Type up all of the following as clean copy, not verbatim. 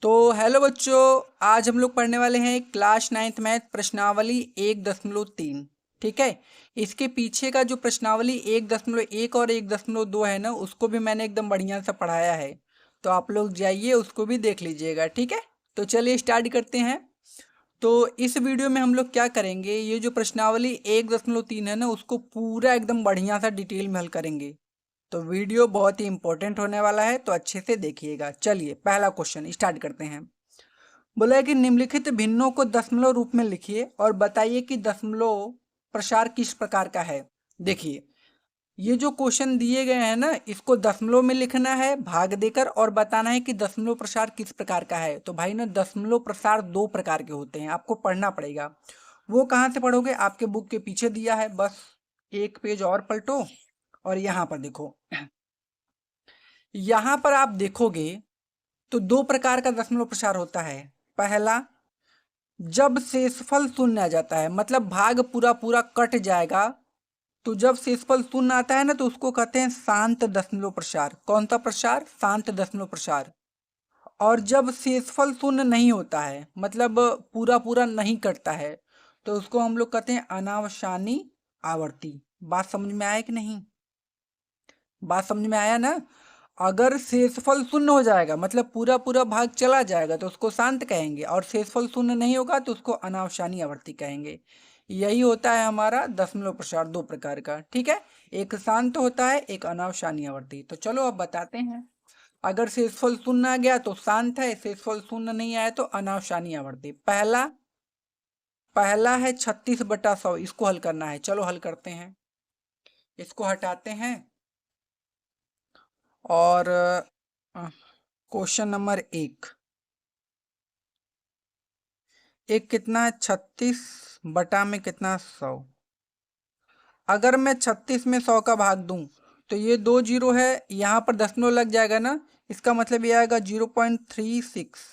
तो हेलो बच्चों, आज हम लोग पढ़ने वाले हैं क्लास 9th मैथ प्रश्नावली 1.3। ठीक है। इसके पीछे का जो प्रश्नावली 1.1 और 1.2 है ना, उसको भी मैंने एकदम बढ़िया सा पढ़ाया है। तो आप लोग जाइए उसको भी देख लीजिएगा। ठीक है। तो चलिए स्टार्ट करते हैं। तो इस वीडियो में हम लोग क्या करेंगे, ये जो प्रश्नावली 1.3 है ना, उसको पूरा एकदम बढ़िया सा डिटेल में हल करेंगे। तो वीडियो बहुत ही इंपॉर्टेंट होने वाला है, तो अच्छे से देखिएगा। चलिए पहला क्वेश्चन स्टार्ट करते हैं। बोला है कि निम्नलिखित भिन्नों को दशमलव रूप में लिखिए और बताइए कि दशमलव प्रसार किस प्रकार का है। देखिए, ये जो क्वेश्चन दिए गए हैं ना, इसको दशमलव में लिखना है भाग देकर और बताना है कि दशमलव प्रसार किस प्रकार का है। तो भाई ना, दशमलव प्रसार दो प्रकार के होते हैं, आपको पढ़ना पड़ेगा। वो कहाँ से पढ़ोगे, आपके बुक के पीछे दिया है, बस एक पेज और पलटो और यहाँ पर देखो। यहाँ पर आप देखोगे तो दो प्रकार का दशमलव प्रसार होता है। पहला, जब शेषफल शून्य आ जाता है, मतलब भाग पूरा पूरा कट जाएगा, तो जब शेषफल शून्य आता है ना, तो उसको कहते हैं शांत दशमलव प्रसार। कौन सा प्रसार? शांत दशमलव प्रसार। और जब शेषफल शून्य नहीं होता है, मतलब पूरा पूरा नहीं कटता है, तो उसको हम लोग कहते हैं अनावसानी आवर्ती। बात समझ में आया कि नहीं? बात समझ में आया ना? अगर शेषफल शून्य हो जाएगा, मतलब पूरा पूरा भाग चला जाएगा, तो उसको शांत कहेंगे, और शेषफल शून्य नहीं होगा तो उसको अनावसानी आवर्ती कहेंगे। यही होता है हमारा दशमलव प्रसार, दो प्रकार का। ठीक है। एक शांत होता है, एक अनावसानी आवर्ती। तो चलो अब बताते हैं। अगर शेषफल शून्य आ गया तो शांत है, शेषफल शून्य नहीं आया तो अनावसानी आवर्ती। पहला पहला है 36/100, इसको हल करना है। चलो हल करते हैं। इसको हटाते हैं और क्वेश्चन नंबर एक कितना है? 36 में कितना? 100। अगर मैं 36 में 100 का भाग दूं, तो ये दो जीरो है, यहाँ पर दशमलव लग जाएगा ना, इसका मतलब ये आएगा 0.36।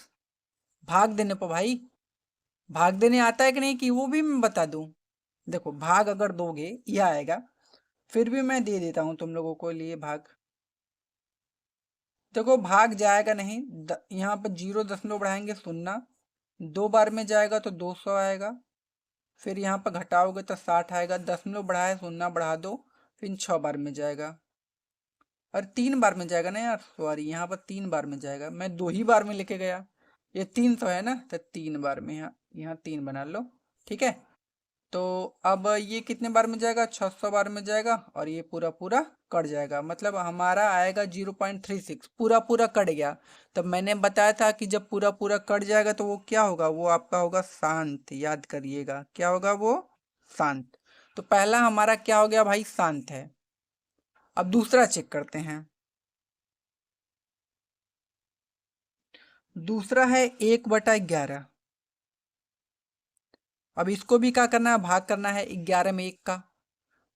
भाग देने पर भाई, भाग देने आता है कि नहीं, कि वो भी मैं बता दूं? देखो, भाग अगर दोगे यह आएगा। फिर भी मैं दे देता हूं तुम लोगों को लिए भाग। देखो, भाग जाएगा नहीं, यहाँ पर जीरो दशमलव बढ़ाएंगे, शून्य। दो बार में जाएगा तो 200 आएगा। फिर यहाँ पर घटाओगे तो 60 आएगा। दशमलव बढ़ाए, शून्य बढ़ा दो, फिर 6 बार में जाएगा। और 3 बार में जाएगा ना यार, सॉरी, यहाँ पर 3 बार में जाएगा, मैं 2 ही बार में लेके गया। ये 300 है ना, तो 3 बार में, यहाँ 3 बना लो। ठीक है। तो अब ये कितने बार में जाएगा? 600 बार में जाएगा, और ये पूरा पूरा कट जाएगा, मतलब हमारा आएगा 0.36। पूरा पूरा कट गया। तब मैंने बताया था कि जब पूरा पूरा कट जाएगा तो वो क्या होगा? वो आपका होगा शांत। याद करिएगा, क्या होगा वो? शांत। तो पहला हमारा क्या हो गया भाई? शांत है। अब दूसरा चेक करते हैं। दूसरा है 1/11। अब इसको भी क्या करना है? भाग करना है 11 में 1 का।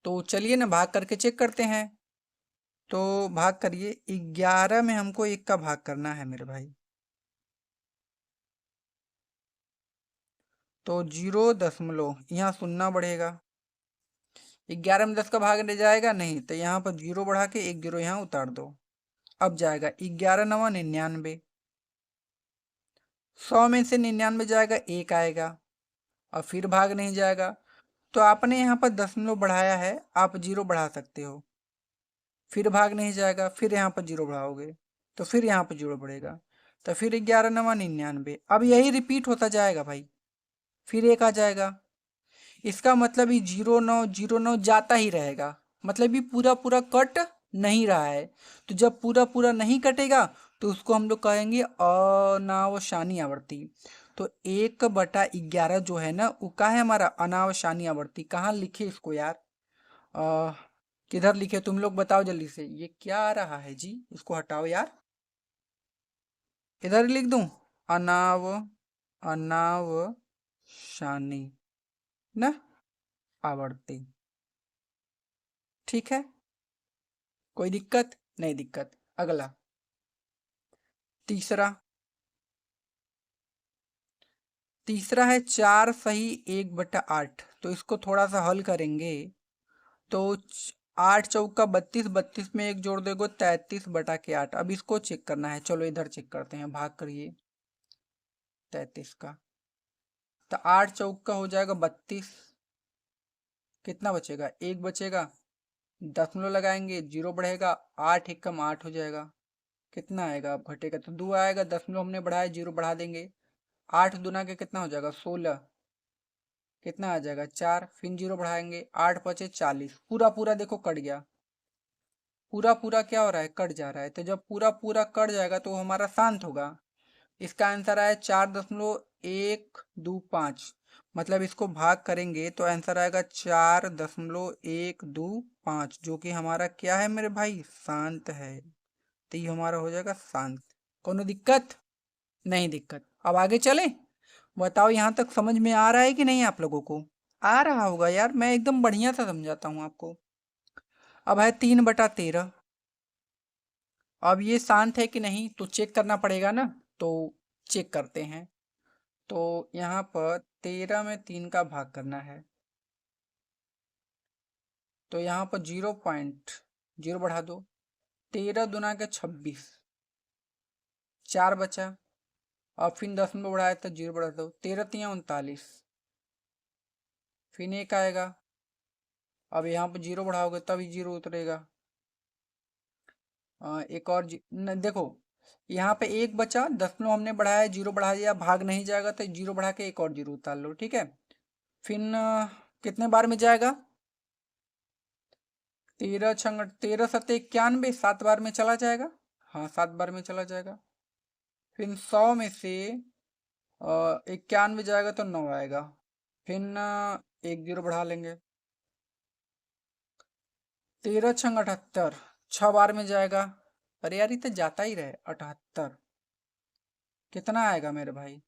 तो चलिए ना, भाग करके चेक करते हैं। तो भाग करिए, 11 में हमको 1 का भाग करना है मेरे भाई। तो 0 दशमलव, यहाँ शून्य बढ़ेगा। 11 में 10 का भाग नहीं जाएगा, नहीं, तो यहाँ पर 0 बढ़ा के 1 0 यहाँ उतार दो। अब जाएगा 11 9 99। 100 में से 99 जाएगा, 1 आएगा, और फिर भाग नहीं जाएगा। तो आपने यहाँ पर दशमलव बढ़ाया है, आप 0 बढ़ा सकते हो। फिर भाग नहीं जाएगा, फिर यहाँ पर 0 बढ़ाओगे तो फिर यहाँ पर 0 बढ़ेगा। तो फिर 11 9 99। अब यही रिपीट होता जाएगा भाई। फिर 1 आ जाएगा। इसका मतलब ये 0 9 0 9 जाता ही रहेगा, मतलब ये पूरा पूरा कट नहीं रहा है। तो जब पूरा पूरा नहीं कटेगा, तो उसको हम लोग कहेंगे अनावसानी आवर्ती। तो 1/11 जो है ना, वो का है हमारा? अनावसानी आवर्ती। कहाँ लिखे इसको यार? आ, किधर लिखे तुम लोग? बताओ जल्दी से, ये क्या आ रहा है जी? इसको हटाओ यार। इधर लिख दूं, अनाव अनावसानी ना आवर्ती। ठीक है। कोई दिक्कत? नहीं दिक्कत। अगला, तीसरा। तीसरा है 4 सही 1/8। तो इसको थोड़ा सा हल करेंगे। तो 8 चौका 32, 32 में 1 जोड़ देगो 33/8। अब इसको चेक करना है। चलो इधर चेक करते हैं, भाग करिए। 33 का। तो 8 चौक का हो जाएगा 32। कितना बचेगा? 1 बचेगा। दशमलव लगाएंगे, 0 बढ़ेगा, 8 एकम 8 हो जाएगा। कितना आएगा? अब घटेगा तो 2 आएगा, दशमलव हमने बढ़ाया, 0 बढ़ा देंगे। 8 दूना के कितना हो जाएगा? 16। कितना आ जाएगा? 4। फिर 0 बढ़ाएंगे, 8 बचे 40। पूरा पूरा देखो कट गया। पूरा पूरा क्या हो रहा है? कट जा रहा है। तो जब पूरा पूरा कट जाएगा तो वो हमारा शांत होगा। इसका आंसर आया 4.125। मतलब इसको भाग करेंगे तो आंसर आएगा 4.125, जो कि हमारा क्या है मेरे भाई? शांत है। तो ये हमारा हो जाएगा शांत। कोनो दिक्कत? नहीं दिक्कत। अब आगे चले। बताओ यहाँ तक समझ में आ रहा है कि नहीं आप लोगों को? आ रहा होगा यार, मैं एकदम बढ़िया सा समझाता हूँ आपको। अब है 3/13। अब ये शांत है कि नहीं तो चेक करना पड़ेगा ना। तो चेक करते हैं। तो यहाँ पर 13 में 3 का भाग करना है। तो यहाँ पर 0.0 बढ़ा दो। 13 दूना के 26। 4 बचा। अब फिर 10 में बढ़ाया तो 0 बढ़ा दो। 13 तिया 39। फिर 1 आएगा। अब यहाँ पर 0 बढ़ाओगे तभी 0 उतरेगा। एक और देखो यहाँ पे 1 बचा, दशमलव हमने बढ़ाया, 0 बढ़ा दिया, भाग नहीं जाएगा तो 0 बढ़ा के एक और 0 उतार लो। ठीक है। फिर कितने बार में जाएगा? 13 सत्ते 91, 7 बार में चला जाएगा। हाँ 7 बार में चला जाएगा। फिर 100 में से 91 जाएगा तो 9 आएगा। फिर 1 0 बढ़ा लेंगे। 13 छंग 78, 6 बार में जाएगा। अरे यार ये तो जाता ही रहे। 78 कितना आएगा मेरे भाई?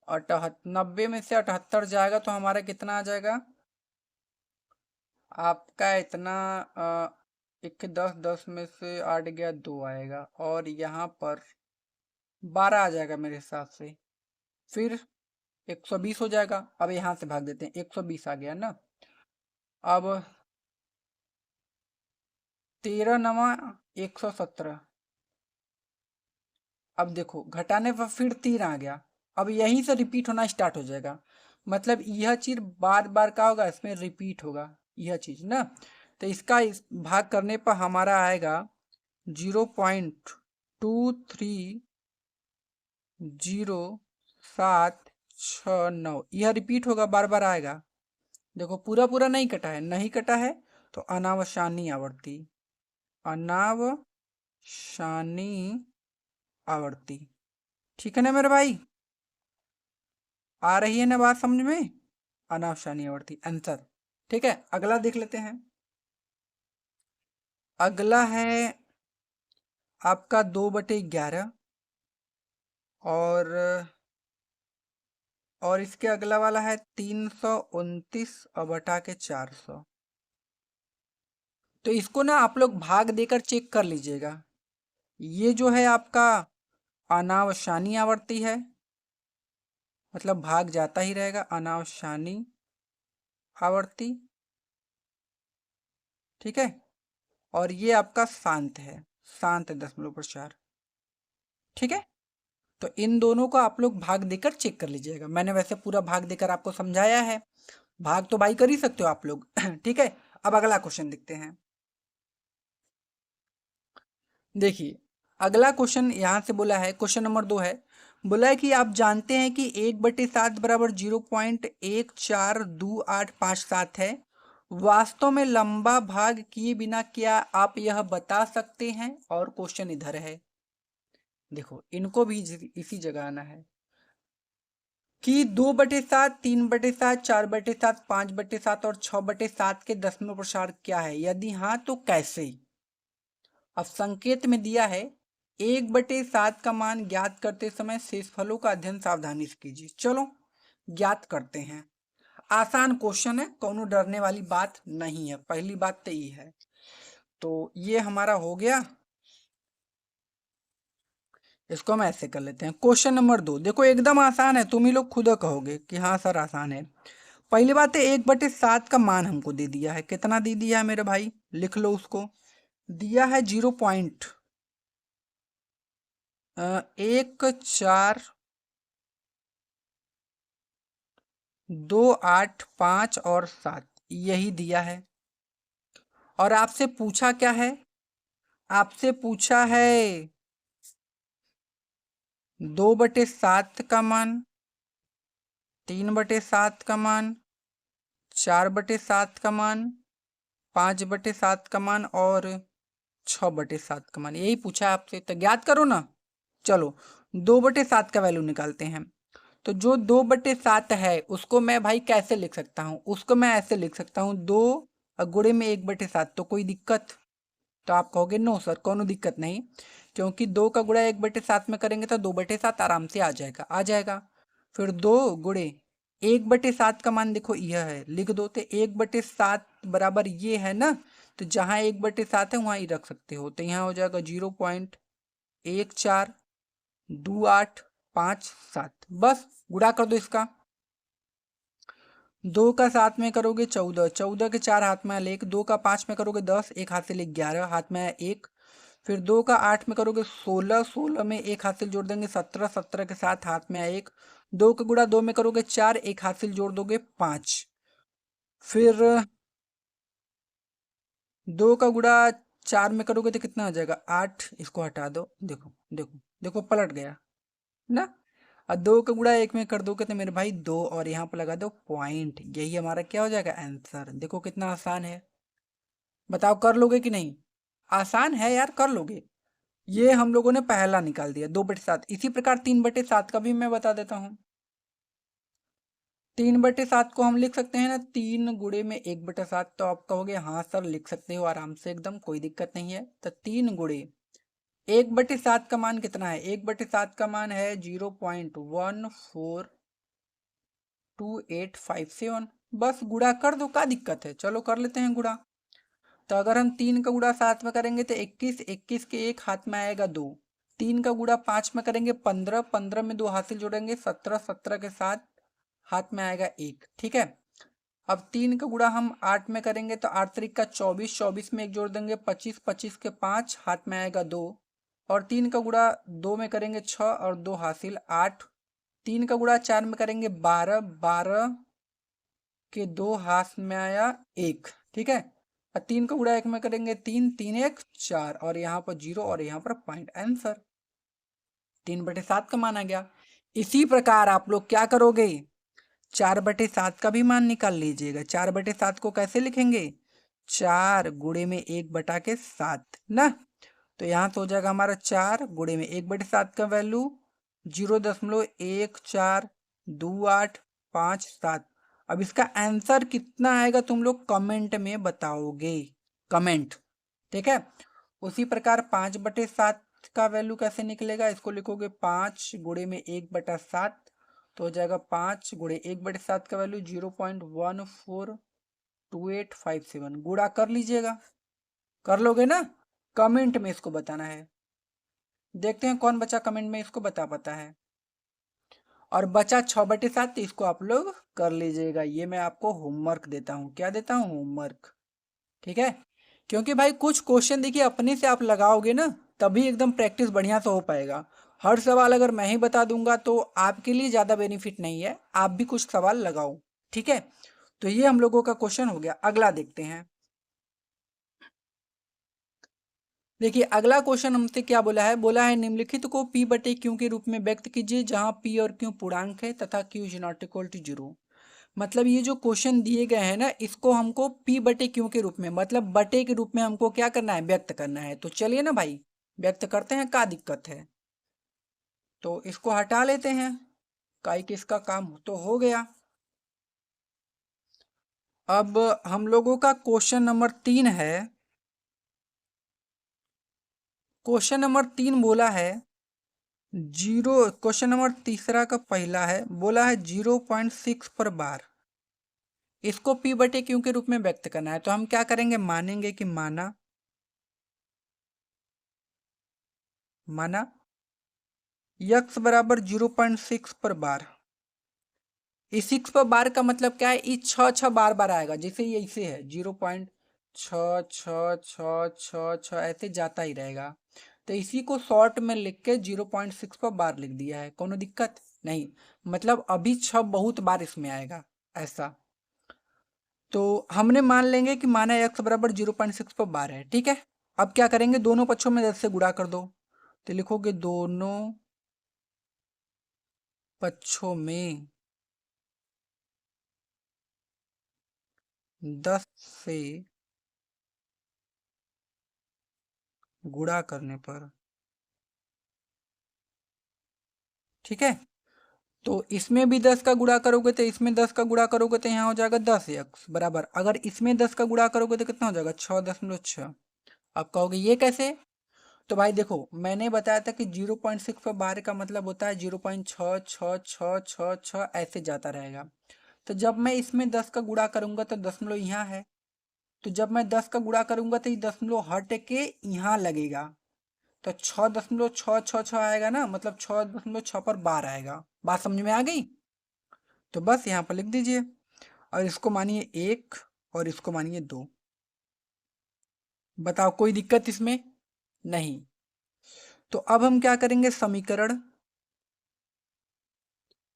90 में से 78 जाएगा तो हमारा कितना आ जाएगा? आपका इतना 10 में से 8 गया, 2 आएगा। और यहाँ पर 12 आ जाएगा मेरे हिसाब से। फिर 120 हो जाएगा। अब यहाँ से भाग देते हैं, 120 आ गया ना। अब 13 नवा 117। अब देखो घटाने पर फिर 3 आ गया। अब यहीं से रिपीट होना स्टार्ट हो जाएगा। मतलब यह चीज बार बार का होगा, इसमें रिपीट होगा यह चीज ना। तो इसका इस भाग करने पर हमारा आएगा 0.230769। यह रिपीट होगा, बार बार आएगा। देखो पूरा पूरा नहीं कटा है, नहीं कटा है तो अनावसानी आवर्ती, अनावसानी आवर्ती। ठीक है ना मेरे भाई? आ रही है ना बात समझ में? अनावसानी आवर्ती आंसर। ठीक है, अगला देख लेते हैं। अगला है आपका 2/11। और इसके अगला वाला है 329 और बटा के 400। तो इसको ना आप लोग भाग देकर चेक कर लीजिएगा। ये जो है आपका अनावसानी आवर्ती है, मतलब भाग जाता ही रहेगा, अनावसानी आवर्ती। ठीक है। और ये आपका शांत है, शांत दशमलव प्रसार। ठीक है। तो इन दोनों को आप लोग भाग देकर चेक कर लीजिएगा। मैंने वैसे पूरा भाग देकर आपको समझाया है। भाग तो भाई कर ही सकते हो आप लोग। ठीक है। अब अगला क्वेश्चन देखते हैं। देखिए अगला क्वेश्चन यहाँ से बोला है, क्वेश्चन नंबर 2 है। बोला है कि आप जानते हैं कि 1/7 बराबर 0.142857 है। वास्तव में लंबा भाग किए बिना क्या आप यह बता सकते हैं? और क्वेश्चन इधर है, देखो इनको भी इसी जगह आना है कि 2/7, 3/7, 4/7, 5/7 और 6/7 के दशमलव प्रसार क्या है? यदि हाँ तो कैसे? अब संकेत में दिया है 1/7 का मान ज्ञात करते समय शेषफलों का अध्ययन सावधानी से कीजिए। चलो ज्ञात करते हैं। आसान क्वेश्चन है, कोनो डरने वाली बात नहीं है। पहली बात तो ये है। तो ये हमारा हो गया। इसको हम ऐसे कर लेते हैं। क्वेश्चन नंबर 2 देखो एकदम आसान है, तुम ही लोग खुद कहोगे कि हाँ सर आसान है। पहली बात है 1/7 का मान हमको दे दिया है। कितना दे दिया है मेरे भाई? लिख लो उसको। दिया है 1 4 2 8 5 और 7 यही दिया है। और आपसे पूछा क्या है? आपसे पूछा है 2/7 का मान, 3/7 का मान, 4/7 का मान, 5/7 का मान और 6/7 का मान, यही पूछा है आपसे। तो ज्ञात करो ना। चलो 2/7 का वैल्यू निकालते हैं। तो जो 2/7 है उसको मैं भाई कैसे लिख सकता हूँ? उसको मैं ऐसे लिख सकता हूँ, 2 गुणे में 1/7। तो कोई दिक्कत? तो आप कहोगे नो सर कोनो दिक्कत नहीं, क्योंकि 2 का गुणा 1/7 में करेंगे तो 2/7 आराम से आ जाएगा, आ जाएगा। फिर 2 गुणे 1/7 का मान देखो यह है, लिख दो। तो 1/7 बराबर ये है ना, तो जहाँ 1/7 है वहाँ ही रख सकते हो। तो यहाँ हो जाएगा 0.142857, बस गुणा कर दो इसका। 2 का 7 में करोगे 14, 14 के 4 हाथ में आया 1, 2 का 5 में करोगे 10, एक हाथ से ले 11, हाथ में आया 1। फिर 2 का 8 में करोगे 16, 16 में एक हाथ से जोड़ देंगे 17, 17 के साथ हाथ में आया 1। 2 का गुणा 2 में करोगे 4, एक हाथ से जोड़ दोगे 5। फिर 2 का गुणा 4 में करोगे तो कितना हो जाएगा 8, इसको हटा दो, देखो देखो देखो पलट गया ना। और 2 का गुणा 1 में कर दोगे तो मेरे भाई 2, और यहाँ पर लगा दो पॉइंट, यही हमारा क्या हो जाएगा आंसर। देखो कितना आसान है, बताओ कर लोगे कि नहीं? आसान है यार, कर लोगे। ये हम लोगों ने पहला निकाल दिया 2/7। इसी प्रकार 3/7 का भी मैं बता देता हूँ। 3/7 को हम लिख सकते हैं ना 3 गुणे में 1/7। तो आप कहोगे हाँ सर लिख सकते हो आराम से, एकदम कोई दिक्कत नहीं है। तो 3 गुणे 1/7 का मान कितना है? 1/7 का मान है 0.142857। बस गुणा कर दो, क्या दिक्कत है? चलो कर लेते हैं गुणा। तो अगर हम 3 का गुणा 7 में करेंगे तो 21, 21 के एक हाथ में आएगा 2। 3 का गुणा 5 में करेंगे 15, 15 में 2 हासिल जोड़ेंगे 17, 17 के साथ हाथ में आएगा 1। ठीक है। अब 3 का गुणा हम 8 में करेंगे तो 8 तरीक का 24, 24 में एक जोड़ देंगे 25, 25 के 5 हाथ में आएगा 2। और 3 का गुणा 2 में करेंगे 6 और 2 हासिल 8। 3 का गुणा 4 में करेंगे 12, 12 के 2 हाथ में आया 1। ठीक है। और 3 का गुणा 1 में करेंगे 3, 3 1 4, और यहाँ पर 0 और यहाँ पर पॉइंट, आंसर 3/7 का मान आ गया। इसी प्रकार आप लोग क्या करोगे, 4/7 का भी मान निकाल लीजिएगा। 4/7 को कैसे लिखेंगे? 4 गुणे में 1/7 ना। तो यहाँ से हो जाएगा हमारा 4 गुणे में 1/7 का वैल्यू 0.142857। अब इसका आंसर कितना आएगा तुम लोग कमेंट में बताओगे, कमेंट। ठीक है। उसी प्रकार 5/7 का वैल्यू कैसे निकलेगा? इसको लिखोगे 5 गुणे में 1/7, तो हो जाएगा 5 गुणे 1/7 का वैल्यू 0.142857। गुणा कर लीजिएगा, कर लोगे ना? कमेंट में इसको बताना है। देखते हैं कौन बचा कमेंट में इसको बता पाता है। और बचा 6/7, तो इसको आप लोग कर लीजिएगा। ये मैं आपको होमवर्क देता हूँ। क्या देता हूँ? होमवर्क। ठीक है। क्योंकि भाई कुछ क्वेश्चन देखिए अपने से आप लगाओगे ना तभी एकदम प्रैक्टिस बढ़िया से हो पाएगा। हर सवाल अगर मैं ही बता दूंगा तो आपके लिए ज़्यादा बेनिफिट नहीं है, आप भी कुछ सवाल लगाओ। ठीक है। तो ये हम लोगों का क्वेश्चन हो गया। अगला देखते हैं। देखिए अगला क्वेश्चन हमसे क्या बोला है, बोला है निम्नलिखित को p/q के रूप में व्यक्त कीजिए जहां p और q पूर्णांक है तथा q is not equal to 0। मतलब ये जो क्वेश्चन दिए गए हैं ना इसको हमको p/q के रूप में, मतलब बटे के रूप में हमको क्या करना है, व्यक्त करना है। तो चलिए ना भाई व्यक्त करते हैं, क्या दिक्कत है। तो इसको हटा लेते हैं, काई कि इसका काम तो हो गया। अब हम लोगों का क्वेश्चन नंबर 3 है। क्वेश्चन नंबर 3 बोला है जीरो, क्वेश्चन नंबर तीसरा का पहला है, बोला है 0.6 पर बार। इसको p/q के रूप में व्यक्त करना है। तो हम क्या करेंगे, मानेंगे कि माना, माना x बराबर 0.6 पर बार। इस 6 पर बार का मतलब क्या है, इस 6 बार बार आएगा। जैसे ये इसे है 0.6 6 6 6 6 ऐसे जाता ही रहेगा। तो इसी को शॉर्ट में लिख के 0.6 पर बार लिख दिया है, कोनो दिक्कत नहीं। मतलब अभी 6 बहुत बार इसमें आएगा ऐसा। तो हमने मान लेंगे कि माना x बराबर 0.6 पर बार है, ठीक है। अब क्या करेंगे, दोनों पक्षों में 10 से गुणा कर दो। तो लिखोगे दोनों पक्षों में 10 से गुणा करने पर, ठीक है। तो इसमें भी 10 का गुणा करोगे तो इसमें 10 का गुणा करोगे तो यहाँ हो जाएगा 10x बराबर, अगर इसमें 10 का गुणा करोगे तो कितना हो जाएगा 6.6। अब कहोगे ये कैसे। तो भाई देखो, मैंने बताया था कि 0.6 पर बार का मतलब होता है 0.666666 ऐसे जाता रहेगा। तो जब मैं इसमें 10 का गुणा करूंगा तो दशमलव यहाँ है, तो जब मैं 10 का गुणा करूंगा तो ये दशमलव हट के यहाँ लगेगा, तो 6.666 आएगा ना, मतलब 6.6 पर बार आएगा। बात समझ में आ गई। तो बस यहाँ पर लिख दीजिए, और इसको मानिए 1 और इसको मानिए 2। बताओ कोई दिक्कत इसमें नहीं। तो अब हम क्या करेंगे, समीकरण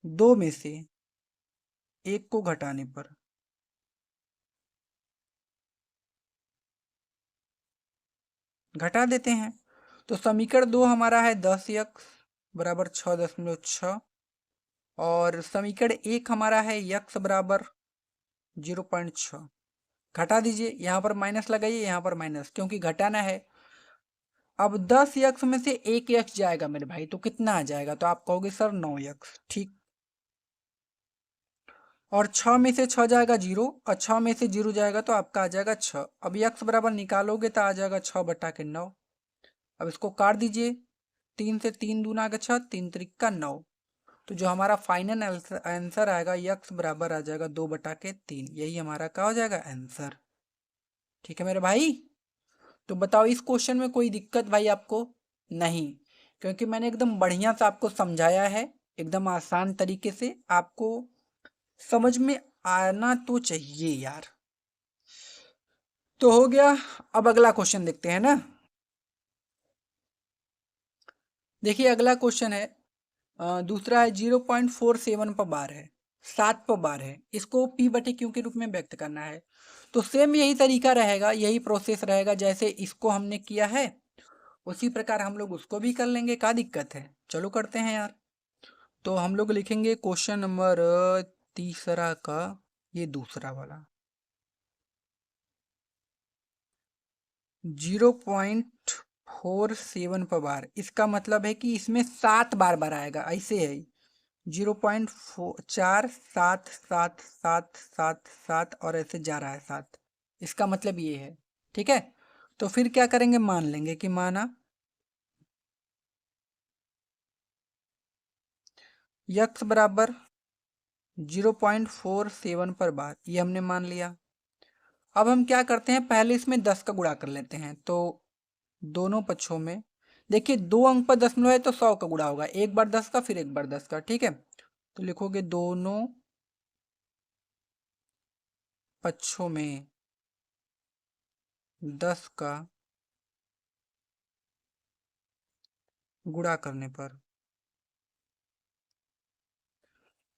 2 में से 1 को घटाने पर घटा देते हैं। तो समीकरण 2 हमारा है 10x बराबर 6.6, और समीकरण 1 हमारा है x बराबर 0.6। घटा दीजिए, यहाँ पर माइनस लगाइए, यहाँ पर माइनस, क्योंकि घटाना है। अब 10x में से 1x जाएगा मेरे भाई, तो कितना आ जाएगा, तो आप कहोगे सर 9x, ठीक। और 6 में से 6 जाएगा 0, और 6 में से 0 जाएगा तो आपका आ जाएगा 6। अब x बराबर निकालोगे तो आ जाएगा 6/9। अब इसको काट दीजिए, 3 से 3 दूना का 6, 3 त्रिक 9। तो जो हमारा फाइनल आंसर आएगा x बराबर आ जाएगा 2/3। यही हमारा क्या हो जाएगा आंसर, ठीक है मेरे भाई। तो बताओ इस क्वेश्चन में कोई दिक्कत भाई आपको नहीं, क्योंकि मैंने एकदम बढ़िया से आपको समझाया है, एकदम आसान तरीके से आपको समझ में आना तो चाहिए यार। तो हो गया। अब अगला क्वेश्चन देखते हैं ना। देखिए अगला क्वेश्चन है, दूसरा है 0.47 पर बार है, 7 पर बार है, इसको p/q के रूप में व्यक्त करना है। तो सेम यही तरीका रहेगा, यही प्रोसेस रहेगा, जैसे इसको हमने किया है उसी प्रकार हम लोग उसको भी कर लेंगे, क्या दिक्कत है, चलो करते हैं यार। तो हम लोग लिखेंगे क्वेश्चन नंबर तीसरा का ये दूसरा वाला, 0.47 पर बार, इसका मतलब है कि इसमें 7 बार बार आएगा, ऐसे है 0.477777 और ऐसे जा रहा है 7, इसका मतलब ये है, ठीक है। तो फिर क्या करेंगे, मान लेंगे कि माना x बराबर 0.47 पर बार, ये हमने मान लिया। अब हम क्या करते हैं, पहले इसमें 10 का गुणा कर लेते हैं। तो दोनों पक्षों में, देखिए 2 अंक पर दशमलव है तो 100 का गुणा होगा, एक बार 10 का फिर एक बार 10 का, ठीक है। तो लिखोगे दोनों पक्षों में 10 का गुणा करने पर,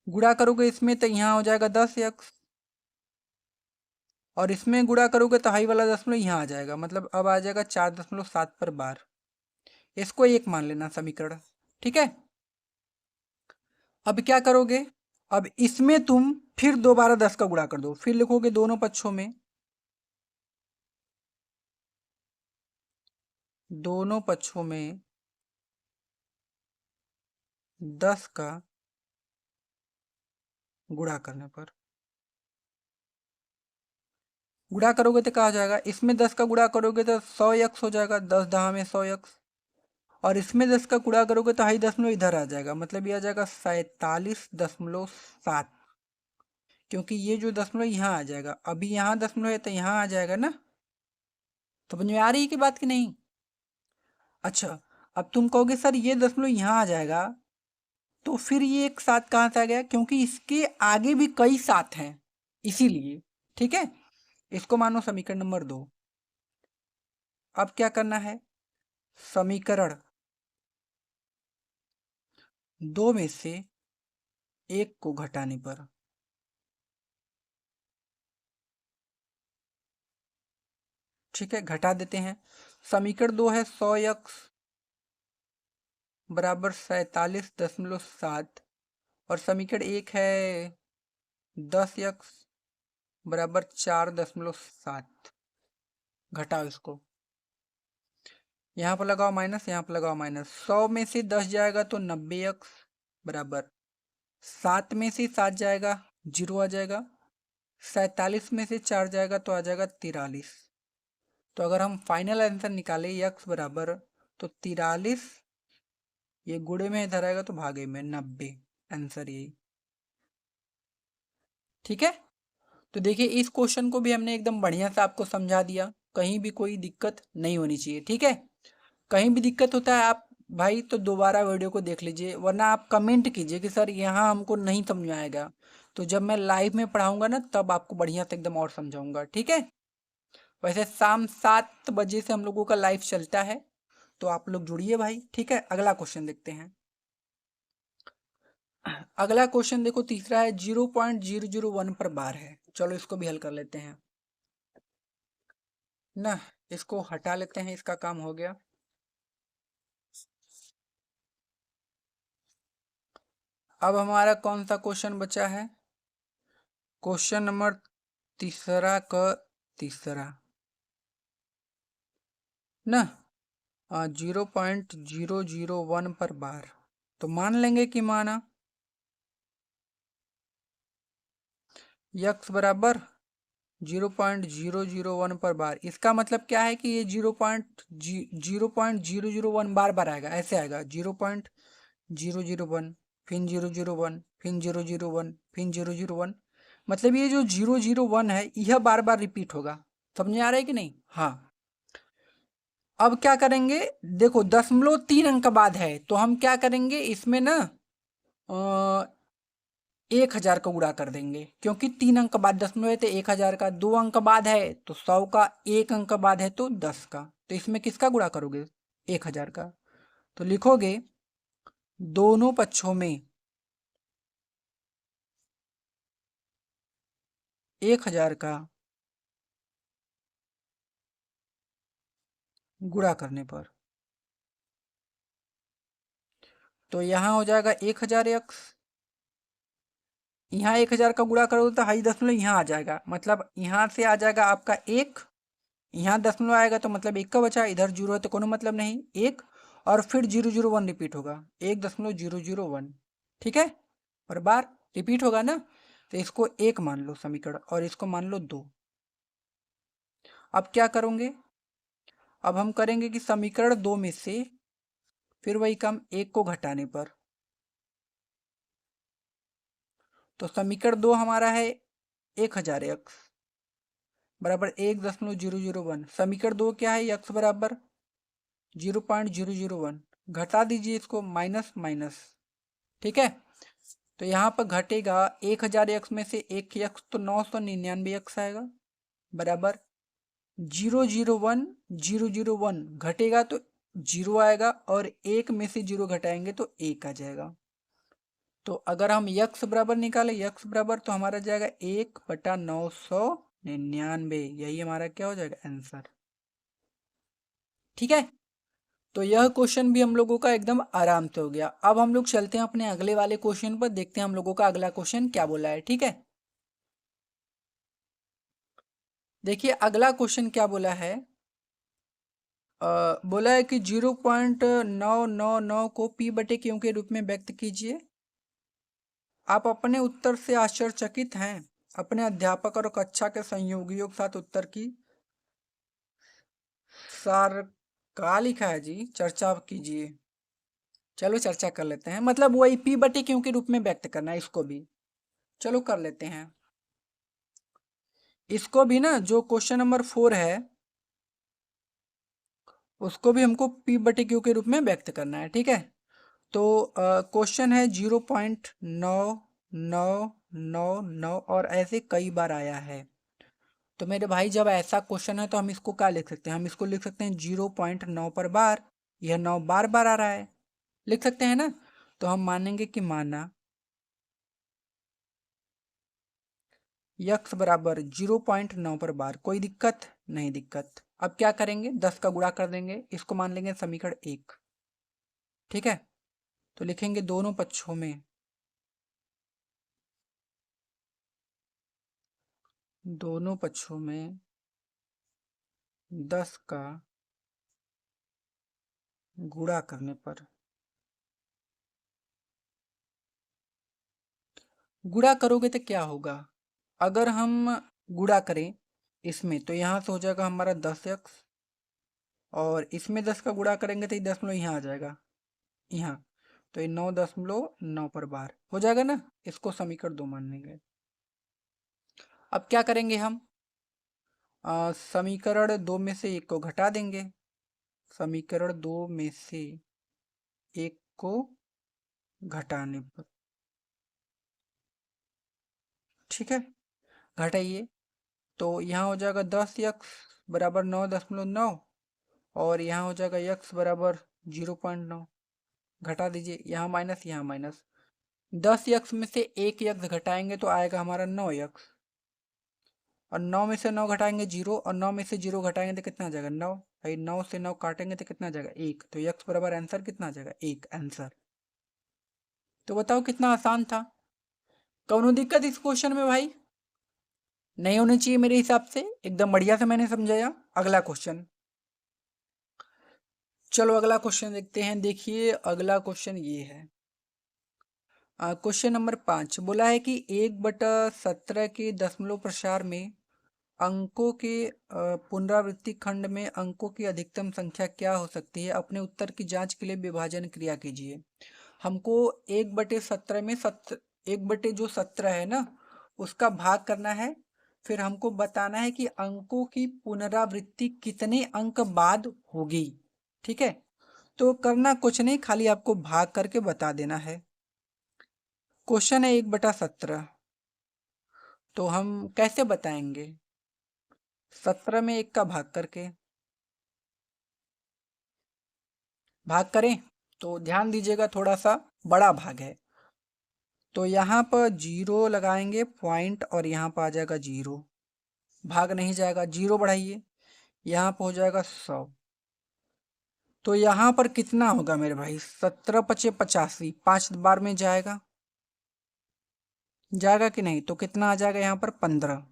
गुणा करोगे इसमें तो यहाँ हो जाएगा 10x, और इसमें गुणा करोगे तो हाई वाला दशमलव यहाँ आ जाएगा, मतलब अब आ जाएगा 4.7 पर बार। इसको एक मान लेना समीकरण, ठीक है। अब क्या करोगे, अब इसमें तुम फिर दोबारा 10 का गुणा कर दो, फिर लिखोगे दोनों पक्षों में, दोनों पक्षों में 10 का गुणा करने पर, गुणा करोगे तो क्या हो जाएगा, इसमें 10 का गुणा करोगे तो 100x हो जाएगा, 10 दहा में 100x, और इसमें 10 का गुणा करोगे तो हाई दशमलव इधर आ जाएगा, मतलब ये आ जाएगा 47.7, क्योंकि ये जो दशमलव यहाँ आ जाएगा, अभी यहाँ दशमलव है तो यहाँ आ जाएगा ना। तो समझ में आ रही है कि बात की नहीं। अच्छा, अब तुम कहोगे सर ये दशमलव यहाँ आ जाएगा, तो फिर ये एक सात कहाँ से आ गया, क्योंकि इसके आगे भी कई सात हैं, इसीलिए, ठीक है। इसको मानो समीकरण नंबर 2। अब क्या करना है, समीकरण दो में से एक को घटाने पर। ठीक है, घटा देते हैं। समीकरण 2 है 100x बराबर 47.7 और समीकरण 1 है 10x बराबर 4.7। घटाओ इसको, यहाँ पर लगाओ माइनस, यहाँ पर लगाओ माइनस। 100 में से 10 जाएगा तो 90x बराबर 7 में से 7 जाएगा 0 आ जाएगा। 47 में से 4 जाएगा तो आ जाएगा 43। तो अगर हम फाइनल आंसर निकाले x बराबर, तो 43 ये गुणे में इधर आएगा तो भागे में 90, आंसर यही। ठीक है, तो देखिए इस क्वेश्चन को भी हमने एकदम बढ़िया से आपको समझा दिया, कहीं भी कोई दिक्कत नहीं होनी चाहिए। ठीक है, कहीं भी दिक्कत होता है आप भाई तो दोबारा वीडियो को देख लीजिए, वरना आप कमेंट कीजिए कि सर यहाँ हमको नहीं समझ में आएगा, तो जब मैं लाइव में पढ़ाऊंगा ना तब आपको बढ़िया से एकदम और समझाऊंगा। ठीक है, वैसे शाम 7 बजे से हम लोगों का लाइव चलता है, तो आप लोग जुड़िए भाई। ठीक है, अगला क्वेश्चन देखते हैं। अगला क्वेश्चन देखो, तीसरा है 0.001 पर बार है। चलो इसको भी हल कर लेते हैं ना, इसको हटा लेते हैं, इसका काम हो गया। अब हमारा कौन सा क्वेश्चन बचा है? क्वेश्चन नंबर तीसरा का तीसरा ना, 0.001 पर बार। तो मान लेंगे कि माना यक्स बराबर 0.001 पर बार। इसका मतलब क्या है कि ये 0.001 बार बार आएगा, ऐसे आएगा 0.001 फिर 001 फिर 001 फिर 001। मतलब ये जो 001 है यह बार बार रिपीट होगा। समझ में आ रहा है कि नहीं? हाँ। अब क्या करेंगे, देखो 0.3 अंक बाद है तो हम क्या करेंगे इसमें ना 1000 का गुणा कर देंगे, क्योंकि 3 अंक बाद दशमलव है तो 1000 का। 2 अंक बाद है तो 100 का, 1 अंक बाद है तो 10 का। तो इसमें किसका गुणा करोगे? 1000 का। तो लिखोगे दोनों पक्षों में 1000 का गुणा करने पर। तो यहाँ हो जाएगा 1000x, यहाँ 1000 का गुणा करोगे तो हाई दशमलव यहाँ आ जाएगा, मतलब यहाँ से आ जाएगा आपका 1, यहाँ दशमलव आएगा तो मतलब 1 का बचा, इधर 0 है तो कोनो मतलब नहीं 1, और फिर 001 रिपीट होगा, 1.001। ठीक है, और बार रिपीट होगा ना, तो इसको 1 मान लो समीकरण और इसको मान लो 2। अब क्या करोगे, अब हम करेंगे कि समीकरण 2 में से फिर वही काम 1 को घटाने पर। तो समीकरण 2 हमारा है 1000x बराबर 1.001। समीकरण 2 क्या है? x बराबर 0.001। घटा दीजिए इसको, माइनस माइनस। ठीक है, तो यहाँ पर घटेगा 1000x में से 1x तो 999x आएगा बराबर 0.001 घटेगा तो 0 आएगा, और 1 में से 0 घटाएंगे तो 1 आ जाएगा। तो अगर हम यक्स बराबर निकालें, यक्स बराबर तो हमारा जाएगा 1/999, यही हमारा क्या हो जाएगा? आंसर। ठीक है, तो यह क्वेश्चन भी हम लोगों का एकदम आराम से हो गया। अब हम लोग चलते हैं अपने अगले वाले क्वेश्चन पर, देखते हैं हम लोगों का अगला क्वेश्चन क्या बोला है। ठीक है, देखिए अगला क्वेश्चन क्या बोला है। बोला है कि 0.999 को p/q के रूप में व्यक्त कीजिए। आप अपने उत्तर से आश्चर्यचकित हैं? अपने अध्यापक और कक्षा के सहयोगियों के साथ उत्तर की सार का लिखा है जी, चर्चा कीजिए। चलो चर्चा कर लेते हैं, मतलब वही p/q के रूप में व्यक्त करना है, इसको भी चलो कर लेते हैं। इसको भी ना, जो क्वेश्चन नंबर 4 है उसको भी हमको p/q के रूप में व्यक्त करना है। ठीक है, तो क्वेश्चन है 0.9999 और ऐसे कई बार आया है। तो मेरे भाई जब ऐसा क्वेश्चन है तो हम इसको क्या लिख सकते हैं? हम इसको लिख सकते हैं 0.9 पर बार यह 9 बार बार आ रहा है, लिख सकते हैं ना। तो हम मानेंगे कि माना यक्स बराबर 0.9 पर बार। कोई दिक्कत नहीं, दिक्कत। अब क्या करेंगे, 10 का गुणा कर देंगे, इसको मान लेंगे समीकरण 1। ठीक है, तो लिखेंगे दोनों पक्षों में, दोनों पक्षों में 10 का गुणा करने पर, गुणा करोगे तो क्या होगा, अगर हम गुणा करें इसमें तो यहाँ से हो जाएगा हमारा 10x, और इसमें 10 का गुणा करेंगे तो ये 10 यहाँ आ जाएगा, यहाँ। तो ये 9.9 पर बार हो जाएगा ना, इसको समीकरण 2 मान लेंगे। अब क्या करेंगे हम, समीकरण 2 में से एक को घटा देंगे, समीकरण 2 में से एक को घटाने पर, ठीक है, घटाइए। तो यहाँ हो जाएगा 10x बराबर 9.9, और यहाँ हो जाएगा x बराबर 0.9। घटा दीजिए, यहाँ माइनस यहाँ माइनस, 10x में से एक x घटाएंगे तो आएगा हमारा 9x, और 9 में से 9 घटाएंगे 0, और 9 में से 0 घटाएंगे तो कितना आ जाएगा 9। भाई 9 से 9 काटेंगे तो कितना आ जाएगा 1, तो x बराबर आंसर कितना आ जाएगा 1 आंसर। तो बताओ कितना आसान था, कौनो दिक्कत इस क्वेश्चन में भाई? नहीं होनी चाहिए मेरे हिसाब से, एकदम बढ़िया से मैंने समझाया। अगला क्वेश्चन, चलो अगला क्वेश्चन देखते हैं। देखिए अगला क्वेश्चन ये है, क्वेश्चन नंबर 5 बोला है कि 1/17 के दशमलव प्रसार में अंकों के पुनरावृत्ति खंड में अंकों की अधिकतम संख्या क्या हो सकती है, अपने उत्तर की जांच के लिए विभाजन क्रिया कीजिए। हमको 1/17 में 1/17 है ना, उसका भाग करना है, फिर हमको बताना है कि अंकों की पुनरावृत्ति कितने अंक बाद होगी। ठीक है, तो करना कुछ नहीं, खाली आपको भाग करके बता देना है। क्वेश्चन है 1/17, तो हम कैसे बताएंगे, 17 में 1 का भाग करके। भाग करें तो ध्यान दीजिएगा, थोड़ा सा बड़ा भाग है, तो यहाँ पर 0 लगाएंगे पॉइंट, और यहाँ पर आ जाएगा 0, भाग नहीं जाएगा, 0 बढ़ाइए, यहाँ पर हो जाएगा 100। तो यहाँ पर कितना होगा मेरे भाई, 17×5 = 85, 5 बार में जाएगा, जाएगा कि नहीं, तो कितना आ जाएगा यहाँ पर 15।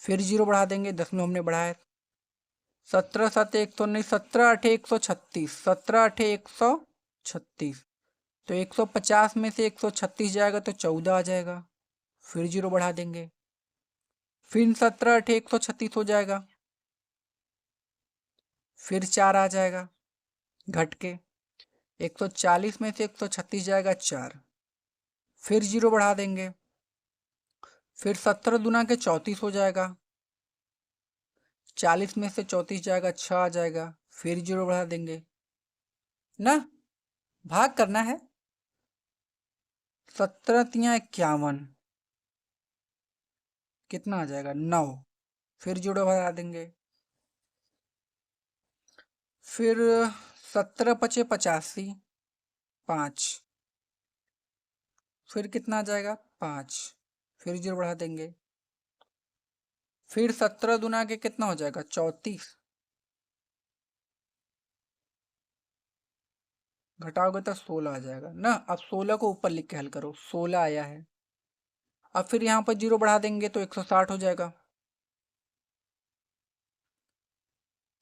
फिर 0 बढ़ा देंगे, 10 में हमने बढ़ाया, 17×7 = 119, 17×8 = 136, 17×8 = 136, तो 150 में से 136 जाएगा तो 14 आ जाएगा, फिर 0 बढ़ा देंगे, फिर 17×8 = 136 हो जाएगा, फिर 4 आ जाएगा घट के, 140 में से 136 जाएगा 4, फिर 0 बढ़ा देंगे, फिर 17 दूना के 34 हो जाएगा, 40 में से 34 जाएगा 6 आ जाएगा, फिर 0 बढ़ा देंगे ना, भाग करना है। 17×3 = 51, कितना आ जाएगा 9, फिर 0 बढ़ा देंगे, फिर 17×5 = 5, फिर कितना आ जाएगा 5, फिर 0 बढ़ा देंगे, फिर 17 दूना के कितना हो जाएगा 34, घटाओगे तो 16 आ जाएगा ना। अब 16 को ऊपर लिख के हल करो, 16 आया है। अब फिर यहाँ पर 0 बढ़ा देंगे तो 160 हो जाएगा,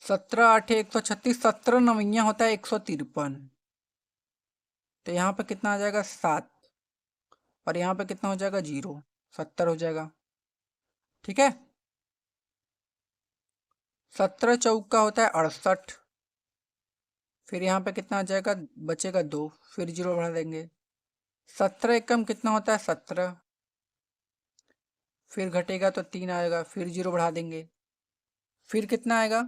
17×8 = 136, 17×9 होता है 153, तो यहाँ पे कितना आ जाएगा 7, और यहाँ पे कितना हो जाएगा 0, 70 हो जाएगा। ठीक है, 17×4 होता है 68, फिर यहाँ पे कितना आ जाएगा, बचेगा 2, फिर 0 बढ़ा देंगे, 17×1 कितना होता है 17, फिर घटेगा तो 3 आएगा, फिर 0 बढ़ा देंगे, फिर कितना आएगा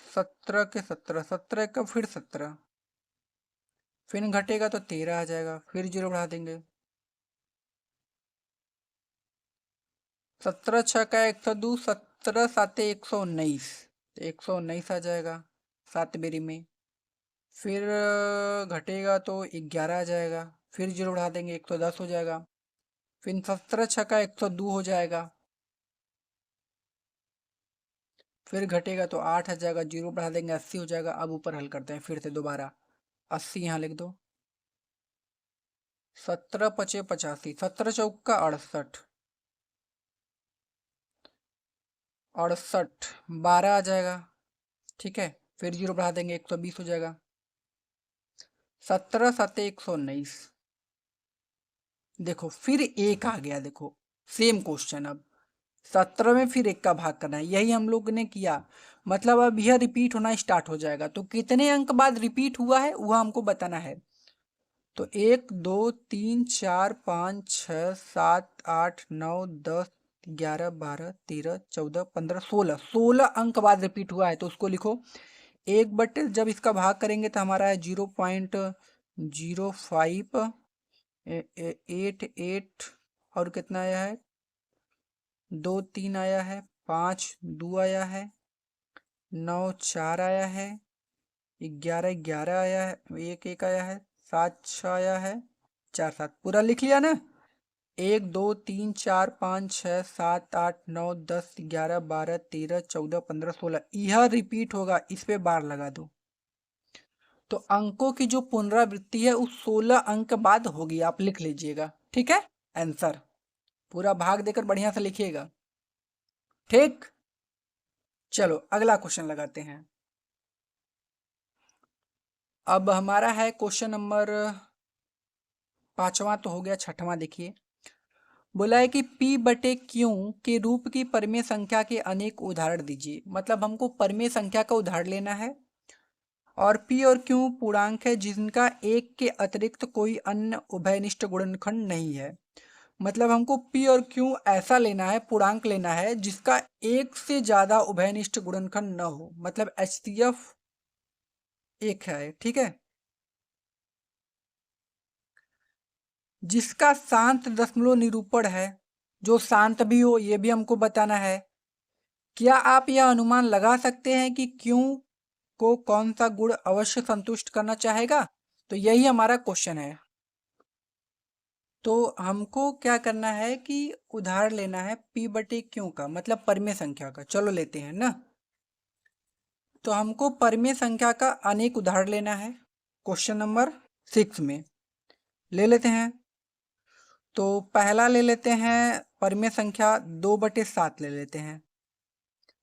17×17, 17×1 फिर 17, फिर घटेगा तो 13 आ जाएगा, फिर 0 बढ़ा देंगे, 17×6 = 102, 17×7 = 119, तो 119 आ जाएगा, 7 बेरी में। फिर घटेगा तो 11 आ जाएगा, फिर जीरो बढ़ा देंगे 110 हो जाएगा, फिर 17 छक्का 102 हो जाएगा, फिर घटेगा तो 8 आ जाएगा, जीरो बढ़ा देंगे 80 हो जाएगा। अब ऊपर हल करते हैं फिर से दोबारा, 80 यहाँ लिख दो, 17 पचे 85, 17 चौका 68, 68 12 आ जाएगा, ठीक है। फिर जीरो बढ़ा देंगे 120 हो जाएगा, 17 सत्ते 119। देखो फिर एक आ गया, देखो सेम क्वेश्चन। अब 17 में फिर एक का भाग करना है, यही हम लोग ने किया, मतलब अब यह रिपीट होना स्टार्ट हो जाएगा। तो कितने अंक बाद रिपीट हुआ है वह हमको बताना है। तो 1 2 3 4 5 6 7 8 9 10 11 12 13 14 15 16 अंक बाद रिपीट हुआ है, तो उसको लिखो। एक बटे जब इसका भाग करेंगे तो हमारा है 0.0588, और कितना आया है, 2 3 आया है, 5 2 आया है, 9 4 आया है, 11 11 आया है, 1 1 आया है, 7 6 आया है, 4 7। पूरा लिख लिया ना। 1 2 3 4 5 6 7 8 9 10 11 12 13 14 15 16, यह रिपीट होगा, इस पे बार लगा दो। तो अंकों की जो पुनरावृत्ति है उस 16 अंक बाद होगी, आप लिख लीजिएगा, ठीक है। आंसर पूरा भाग देकर बढ़िया से लिखिएगा, ठीक। चलो अगला क्वेश्चन लगाते हैं। अब हमारा है क्वेश्चन नंबर 5वां तो हो गया, 6वां देखिए। बोला है कि p बटे q के रूप की परिमेय संख्या के अनेक उदाहरण दीजिए। मतलब हमको परिमेय संख्या का उदाहरण लेना है, और p और q पूर्णांक है जिनका एक के अतिरिक्त कोई अन्य उभयनिष्ठ गुणनखंड नहीं है। मतलब हमको p और q ऐसा लेना है, पूर्णांक लेना है जिसका एक से ज्यादा उभयनिष्ठ गुणनखंड न हो, मतलब HCF एक है, ठीक है। जिसका शांत दशमलव निरूपण है, जो शांत भी हो, ये भी हमको बताना है। क्या आप यह अनुमान लगा सकते हैं कि क्यों को कौन सा गुण अवश्य संतुष्ट करना चाहेगा? तो यही हमारा क्वेश्चन है। तो हमको क्या करना है कि उदाहरण लेना है p बटे क्यों का, मतलब परिमेय संख्या का। चलो लेते हैं ना। तो हमको परिमेय संख्या का अनेक उदाहरण लेना है, क्वेश्चन नंबर 6 में ले लेते हैं। तो पहला ले लेते हैं परिमेय संख्या 2/7 ले लेते हैं।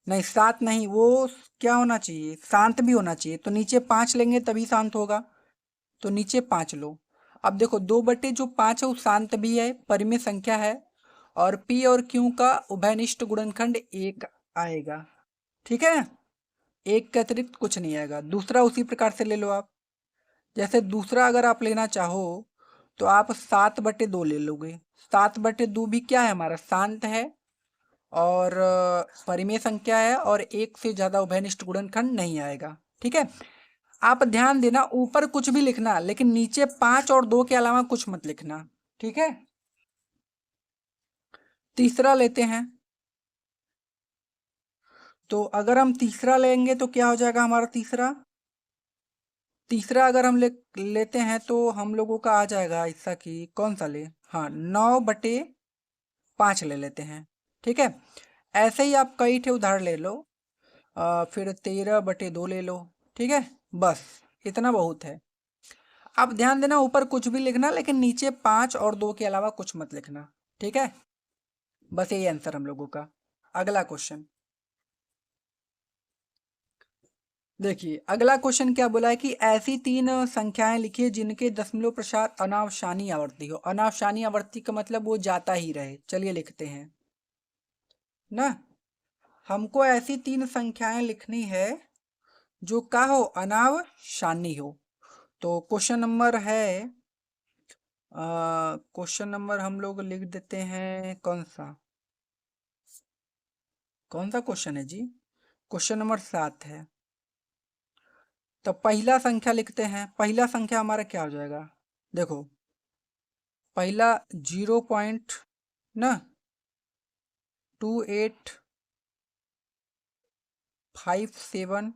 नहीं 7 नहीं, वो क्या होना चाहिए, शांत भी होना चाहिए। तो नीचे 5 लेंगे तभी शांत होगा, तो नीचे 5 लो। अब देखो 2/5 है वो शांत भी है, परिमेय संख्या है, और p और q का उभयनिष्ठ गुणनखंड 1 आएगा, ठीक है। एक के अतिरिक्त कुछ नहीं आएगा। दूसरा उसी प्रकार से ले लो आप। जैसे दूसरा अगर आप लेना चाहो तो आप 7/2 ले लोगे। 7/2 भी क्या है, हमारा शांत है, और परिमेय संख्या है, और एक से ज्यादा उभयनिष्ठ गुणनखंड नहीं आएगा, ठीक है। आप ध्यान देना, ऊपर कुछ भी लिखना लेकिन नीचे 5 और 2 के अलावा कुछ मत लिखना, ठीक है। तीसरा लेते हैं। तो अगर हम तीसरा लेंगे तो क्या हो जाएगा हमारा तीसरा। तीसरा अगर हम लेते हैं तो हम लोगों का आ जाएगा ऐसा कि कौन सा ले, हाँ 9/5 ले लेते हैं, ठीक है। ऐसे ही आप कई ठे उदाहरण ले लो। फिर 13/2 ले लो, ठीक है। बस इतना बहुत है। आप ध्यान देना, ऊपर कुछ भी लिखना लेकिन नीचे 5 और 2 के अलावा कुछ मत लिखना, ठीक है। बस यही आंसर हम लोगों का। अगला क्वेश्चन देखिए। अगला क्वेश्चन क्या बोला है कि ऐसी 3 संख्याएं लिखिए जिनके दशमलव प्रसार अनावशानी आवर्ती हो। अनावशानी आवर्ती का मतलब वो जाता ही रहे। चलिए लिखते हैं ना। हमको ऐसी 3 संख्याएं लिखनी है जो का हो, अनावशानी हो। तो क्वेश्चन नंबर है, क्वेश्चन नंबर हम लोग लिख देते हैं कौन सा क्वेश्चन है जी। क्वेश्चन नंबर 7 है। तो पहला संख्या लिखते हैं। पहला संख्या हमारा क्या हो जाएगा, देखो पहला 0 पॉइंट ना 2857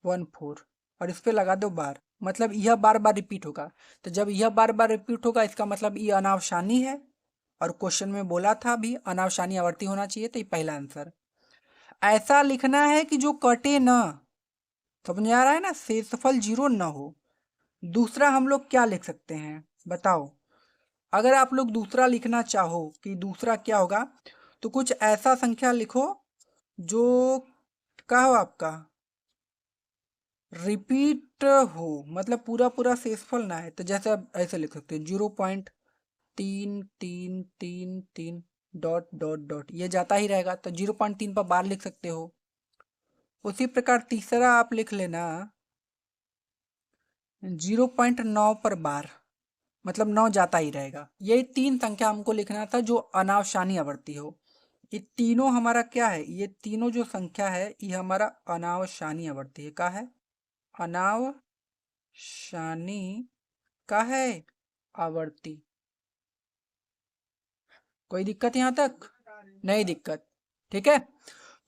14 और इस पे लगा दो बार, मतलब यह बार बार रिपीट होगा। तो जब यह बार बार रिपीट होगा इसका मतलब ये अनावशानी है, और क्वेश्चन में बोला था भी अनावशानी आवर्ती होना चाहिए, तो ये पहला आंसर। ऐसा लिखना है कि जो कटे ना, समझ आ रहा है ना, शेषफल 0 ना हो। दूसरा हम लोग क्या लिख सकते हैं बताओ, अगर आप लोग दूसरा लिखना चाहो कि दूसरा क्या होगा, तो कुछ ऐसा संख्या लिखो जो क्या हो आपका रिपीट हो, मतलब पूरा पूरा शेषफल ना है। तो जैसे आप ऐसे लिख सकते हो 0.3333 डॉट डॉट डॉट, ये जाता ही रहेगा, तो 0.3 पर बार लिख सकते हो। उसी प्रकार तीसरा आप लिख लेना 0.9 पर बार, मतलब 9 जाता ही रहेगा। ये तीन संख्या हमको लिखना था जो अनावशानी आवर्ती हो। ये तीनों हमारा क्या है, ये तीनों जो संख्या है ये हमारा अनावशानी आवर्ती है। का है अनावशानी, का है आवर्ती। कोई दिक्कत यहाँ तक? नहीं दिक्कत, ठीक है।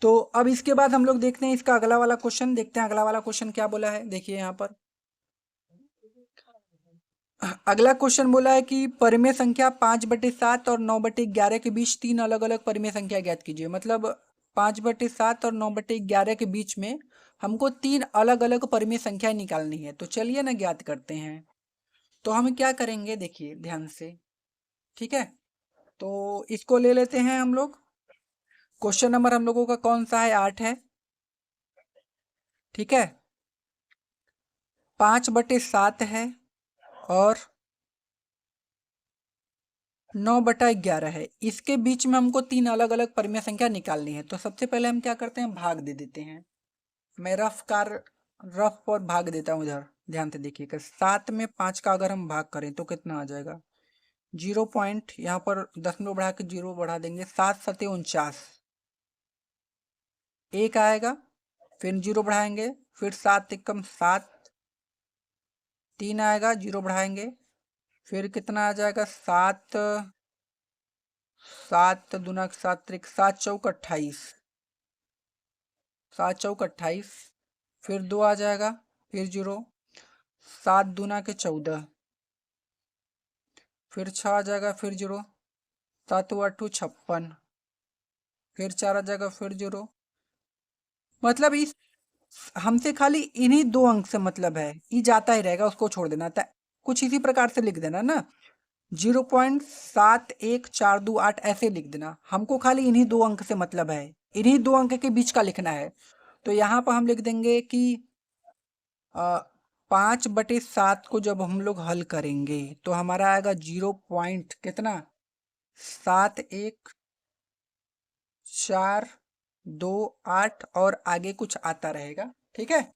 तो अब इसके बाद हम लोग देखते हैं इसका अगला वाला क्वेश्चन, देखते हैं अगला वाला क्वेश्चन क्या बोला है। देखिए यहाँ पर अगला क्वेश्चन बोला है कि परिमेय संख्या 5/7 और 9/11 के बीच तीन अलग अलग परिमेय संख्या ज्ञात कीजिए। मतलब 5/7 और 9/11 के बीच में हमको तीन अलग अलग परिमेय संख्याएं निकालनी है। तो चलिए ना ज्ञात करते हैं। तो हम क्या करेंगे देखिए ध्यान से, ठीक है। तो इसको ले लेते हैं हम लोग। क्वेश्चन नंबर हम लोगों का कौन सा है, 8 है, ठीक है। 5/7 है और 9/11 है, इसके बीच में हमको तीन अलग अलग परिमेय संख्या निकालनी है। तो सबसे पहले हम क्या करते हैं, भाग दे देते हैं। मैं रफ और भाग देता हूँ इधर, ध्यान से देखिएगा। 7 में 5 का अगर हम भाग करें तो कितना आ जाएगा, 0 पॉइंट यहाँ पर 10 बढ़ा के 0 बढ़ा देंगे, 7×7 = 49, एक आएगा, फिर 0 बढ़ाएंगे, फिर 7×1 = 7, 3 आएगा, 0 बढ़ाएंगे, फिर कितना आ जाएगा 7, 7×7 = 7, 7×4 = 28, 7×4 = 28, फिर 2 आ जाएगा, फिर 0, 7×2 = 14, फिर 6 आ जाएगा, फिर 0, 7×8 = 56, फिर 4 आ जाएगा, फिर 0। मतलब इस हमसे खाली इन्हीं दो अंक से मतलब है, ये जाता ही रहेगा, उसको छोड़ देना था। कुछ इसी प्रकार से लिख देना ना, 0.7142 ऐसे लिख देना। हमको खाली इन्हीं दो अंक से मतलब है, इन्हीं दो अंक के बीच का लिखना है। तो यहाँ पर हम लिख देंगे कि 5/7 को जब हम लोग हल करेंगे तो हमारा आएगा 0.7142 और आगे कुछ आता रहेगा, ठीक है।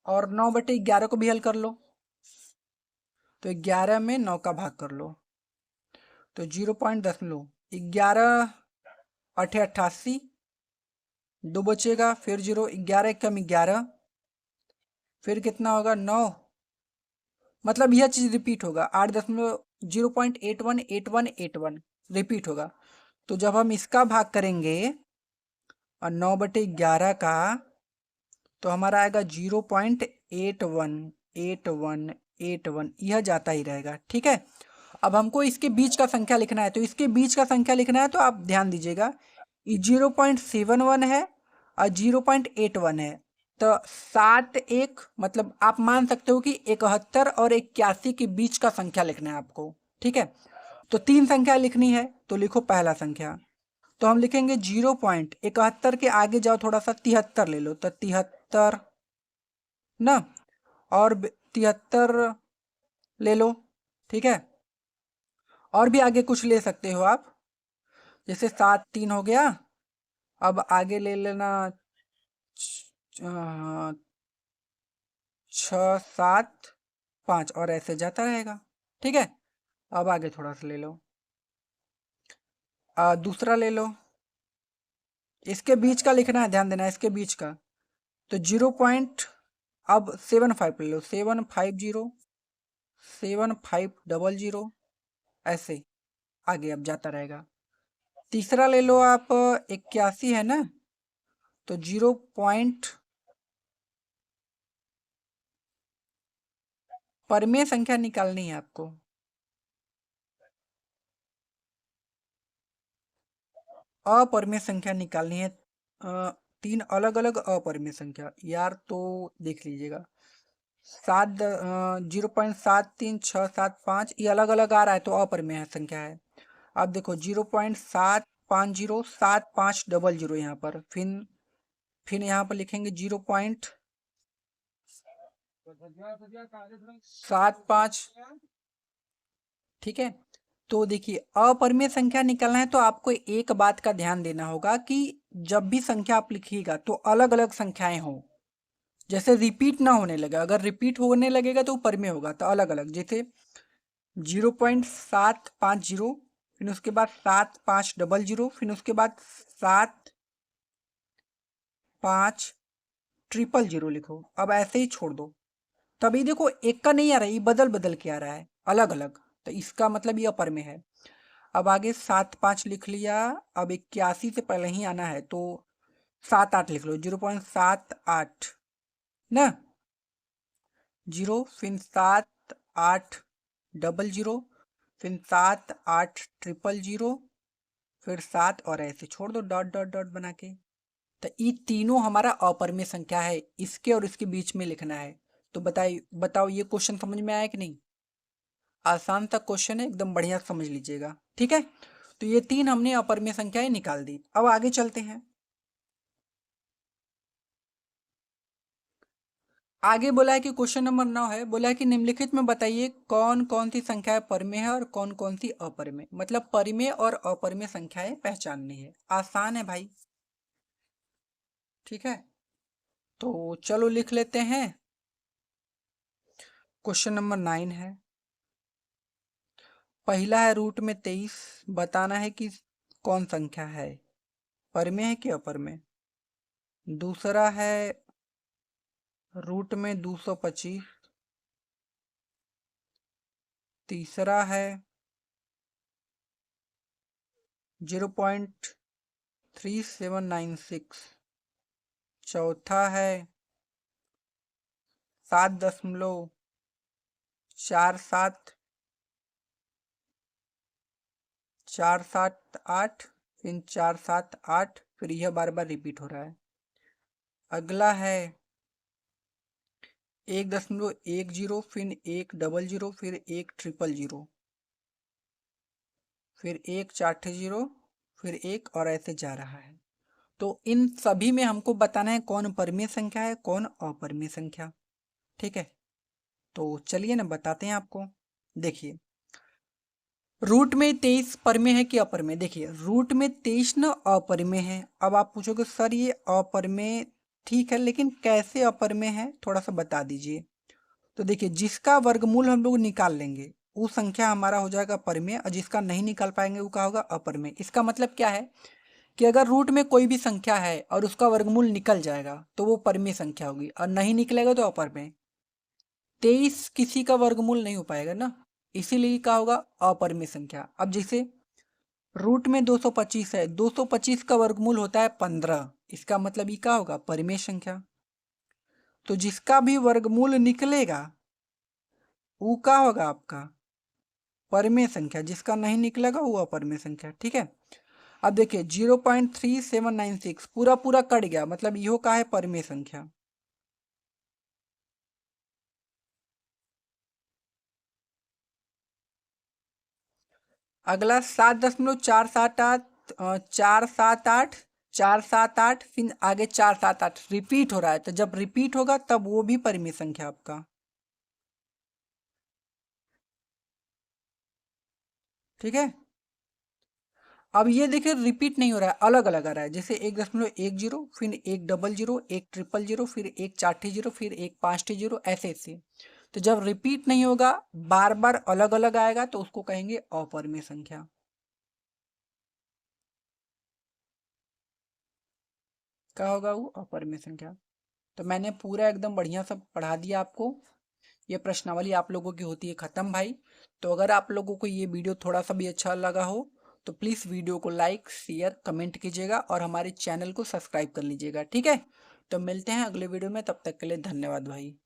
और 9/11 को भी हल कर लो, तो 11 में 9 का भाग कर लो, तो 0.10 लो, 11 8 88, 2 बचेगा, फिर 0, 11 कम 11, फिर कितना होगा 9, मतलब यह चीज रिपीट होगा, 0.818181 रिपीट होगा। तो जब हम इसका भाग करेंगे और 9/11 का, तो हमारा आएगा 0.818181, यह जाता ही रहेगा, ठीक है। अब हमको इसके बीच का संख्या लिखना है, तो इसके बीच का संख्या लिखना है तो आप ध्यान दीजिएगा, 0.71 है और 0.81 है। तो 7 मतलब आप मान सकते हो कि 71 और 81 के बीच का संख्या लिखना है आपको, ठीक है। तो तीन संख्या लिखनी है, तो लिखो पहला संख्या। तो हम लिखेंगे 0.71 के आगे जाओ थोड़ा सा, 73 ले लो, तो 73 ना, और 73 ले लो, ठीक है। और भी आगे कुछ ले सकते हो आप, जैसे 7 3 हो गया, अब आगे ले लेना 6 7 5, और ऐसे जाता रहेगा, ठीक है। अब आगे थोड़ा सा ले लो, दूसरा ले लो, इसके बीच का लिखना है, ध्यान देना है, इसके बीच का। तो 0. अब 75 ले लो, 750 7500, ऐसे आगे अब जाता रहेगा। तीसरा ले लो आप, 81 है ना, तो परिमेय संख्या निकालनी है आपको। अपरिमेय संख्या निकालनी है। 3 अलग अलग अपरिमेय संख्या यार, तो देख लीजिएगा। 0.736755 ये अलग अलग आ रहा है तो अपरिमेय संख्या है। अब देखो 0.7507500 यहाँ पर, फिर यहाँ पर लिखेंगे 0.75। ठीक है, तो देखिए अपरिमेय संख्या निकालना है तो आपको एक बात का ध्यान देना होगा कि जब भी संख्या आप लिखिएगा तो अलग अलग संख्याएं हो, जैसे रिपीट ना होने लगे। अगर रिपीट होने लगेगा तो परिमेय होगा, तो अलग अलग, जैसे 0.750, फिर उसके बाद 7500, फिर उसके बाद 75000 लिखो। अब ऐसे ही छोड़ दो, तभी देखो एक का नहीं आ रहा है, ये बदल बदल के आ रहा है अलग अलग, तो इसका मतलब ये अपर में है। अब आगे 75 लिख लिया। अब 81 से पहले ही आना है तो 78 लिख लो। 0.78 ना, 0, फिर 7800, फिर 78000, फिर 7 और ऐसे छोड़ दो डॉट डॉट डॉट बना के। तो ये तीनों हमारा अपरिमेय संख्या है, इसके और इसके बीच में लिखना है। तो बताओ ये क्वेश्चन समझ में आया कि नहीं? आसान सा क्वेश्चन है, एकदम बढ़िया समझ लीजिएगा। ठीक है, तो ये 3 हमने अपरिमेय संख्याएं निकाल दी। अब आगे चलते हैं। आगे बोला है कि क्वेश्चन नंबर 9 है, बोला है कि निम्नलिखित में बताइए कौन कौन सी संख्याएं परिमेय है और कौन कौन सी अपरिमेय। मतलब परिमेय और अपरिमेय संख्याएं पहचाननी है। आसान है भाई। ठीक है, तो चलो लिख लेते हैं। क्वेश्चन नंबर 9 है। पहला है रूट में 23, बताना है कि कौन संख्या है, परिमेय है कि अपरिमेय। दूसरा है रूट में 225। तीसरा है 0.3796। चौथा है 7.478, फिर 478, फिर यह बार बार रिपीट हो रहा है। अगला है 1.10, फिर 100, फिर 10000, फिर 140, फिर 1 और ऐसे जा रहा है। तो इन सभी में हमको बताना है कौन परिमेय संख्या है कौन अपरिमेय संख्या। ठीक है, तो चलिए ना बताते हैं आपको। देखिए रूट में 23 परिमेय है कि अपरिमेय। देखिए रूट में 23 ना अपरिमेय है। अब आप पूछोगे सर ये अपरिमेय ठीक है, लेकिन कैसे अपरिमेय है थोड़ा सा बता दीजिए। तो देखिए जिसका वर्गमूल हम लोग निकाल लेंगे वो संख्या हमारा हो जाएगा परिमेय, और जिसका नहीं निकाल पाएंगे वो क्या होगा, अपरिमेय। इसका मतलब क्या है कि अगर रूट में कोई भी संख्या है और उसका वर्गमूल निकल जाएगा तो वो परिमेय संख्या होगी, और नहीं निकलेगा तो अपरिमेय। 23 किसी का वर्गमूल नहीं हो पाएगा ना, इसीलिए क्या होगा, अपरिमेय संख्या। अब जैसे रूट में 225 है, 225 का वर्गमूल होता है 15, इसका मतलब ये क्या होगा, परिमेय संख्या। तो जिसका भी वर्गमूल निकलेगा वो क्या होगा आपका, परिमेय संख्या। जिसका नहीं निकलेगा वो अपरिमेय संख्या। ठीक है, अब देखिए 0.3796 पूरा पूरा कट गया, मतलब यो का है परिमेय संख्या। अगला 7.478, 478, 478, फिर आगे 478 रिपीट हो रहा है, तो जब रिपीट होगा तब वो भी परिमेय संख्या आपका। ठीक है, अब ये देखिए रिपीट नहीं हो रहा है, अलग अलग आ रहा है। जैसे 1.10, फिर 100, 10000, फिर 140, फिर 150, ऐसे ऐसे। तो जब रिपीट नहीं होगा, बार बार अलग अलग आएगा, तो उसको कहेंगे अपरिमेय संख्या। क्या होगा वो, अपरिमेय संख्या। तो मैंने पूरा एकदम बढ़िया सब पढ़ा दिया आपको। ये प्रश्नावली आप लोगों की होती है ख़त्म भाई। तो अगर आप लोगों को ये वीडियो थोड़ा सा भी अच्छा लगा हो तो प्लीज़ वीडियो को लाइक शेयर कमेंट कीजिएगा और हमारे चैनल को सब्सक्राइब कर लीजिएगा। ठीक है, तो मिलते हैं अगले वीडियो में, तब तक के लिए धन्यवाद भाई।